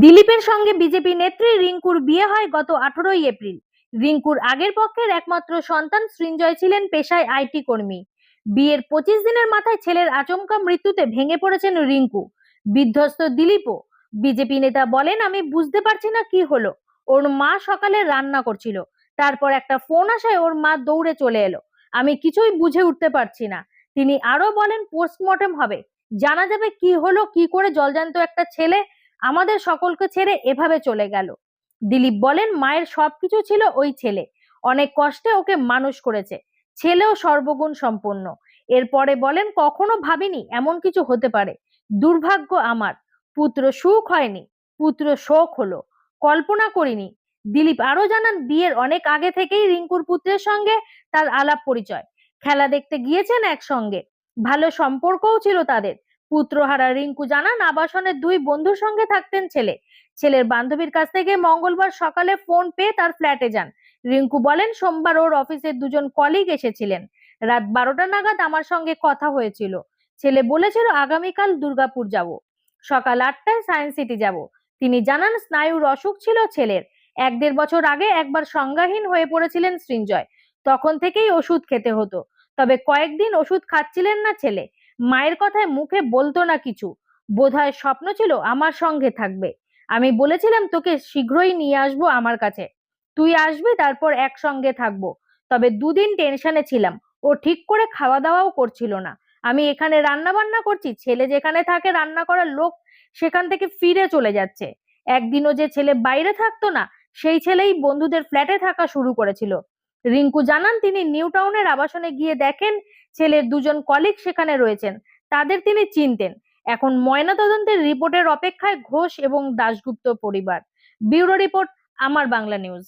দিলীপের সঙ্গে বিজেপি নেত্রী রিঙ্কুর বিয়ে হয় গত 18ই এপ্রিল। রিঙ্কুর আগের পক্ষের একমাত্র সন্তান সৃঞ্জয় ছিলেন পেশায় আইটি কর্মী। বিয়ের 25 দিনের মাথায় ছেলের আচমকা মৃত্যুতে ভেঙে পড়েছেন রিঙ্কু। বিধ্বস্ত দিলীপও। বিজেপি নেতা বলেন, আমি বুঝতে পারছি না কি হলো। ওর মা সকালে রান্না করছিল, তারপর একটা ফোন আসায় ওর মা দৌড়ে চলে এলো। আমি কিছুই বুঝে উঠতে পারছি না। তিনি আরো বলেন, পোস্টমর্টেম হবে, জানা যাবে কি হলো, কি করে জলজান্ত একটা ছেলে আমাদের সকলকে ছেড়ে এভাবে চলে গেল। দিলীপ বলেন, মায়ের সবকিছু ছিল ওই ছেলে, অনেক কষ্টে ওকে মানুষ করেছে, ছেলেও সর্বগুণ সম্পন্ন। এরপরে বলেন, কখনো ভাবিনি এমন কিছু হতে পারে। দুর্ভাগ্য আমার, পুত্র সুখ হয়নি, পুত্র শোক হলো, কল্পনা করিনি। দিলীপ আরো জানান, বিয়ের অনেক আগে থেকেই রিঙ্কুর পুত্রের সঙ্গে তার আলাপ পরিচয়, খেলা দেখতে গিয়েছেন একসঙ্গে, ভালো সম্পর্কও ছিল তাদের। পুত্রহারা রিঙ্কু জানান, আবাসনের দুই বন্ধুর সঙ্গে থাকতেন ছেলে। ছেলের বান্ধবীর কাছ থেকে মঙ্গলবার সকালে ফোন পেয়ে তার ফ্ল্যাটে যান। রিঙ্কু বলেন, সোমবার ওর অফিসের দুজন কলিগ এসেছিলেন। রাত 12টা নাগাদ আমার সঙ্গে কথা হয়েছিল। ছেলে বলেছিল আগামীকাল দুর্গাপুর যাব, সকাল 8টায় সায়েন্স সিটি যাব। তিনি জানান, স্নায়ুর অসুখ ছিল ছেলের। 1-1.5 বছর আগে একবার সংজ্ঞাহীন হয়ে পড়েছিলেন সৃঞ্জয়, তখন থেকেই ওষুধ খেতে হতো। তবে কয়েকদিন ওষুধ খাচ্ছিলেন না ছেলে। মায়ের কথায় মুখে বলতো না কিছু, বোধহয় স্বপ্ন ছিল আমার সঙ্গে থাকবে। আমি বলেছিলাম, তোকে শীঘ্রই নিয়ে আসবো আমার কাছে, তুই আসবি, তারপর একসঙ্গে থাকবো। তবে দুদিন টেনশনে ছিলাম, ও ঠিক করে খাওয়া দাওয়াও করছিল না। আমি এখানে রান্না বান্না করছি, ছেলে যেখানে থাকে রান্না করার লোক সেখান থেকে ফিরে চলে যাচ্ছে। একদিনও যে ছেলে বাইরে থাকতো না, সেই ছেলেই বন্ধুদের ফ্ল্যাটে থাকা শুরু করেছিল। রিঙ্কু জানান, তিনি নিউ টাউনের আবাসনে গিয়ে দেখেন ছেলের দুজন কলিগ সেখানে রয়েছেন, তাদের তিনি চিনতেন। এখন ময়নাতদন্তের রিপোর্টের অপেক্ষায় ঘোষ এবং দাশগুপ্ত পরিবার। ব্যুরো রিপোর্ট, আমার বাংলা নিউজ।